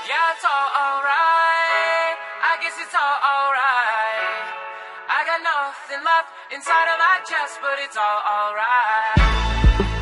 Yeah, it's all alright. I guess it's all alright. I got nothing left inside of my chest, but it's all alright.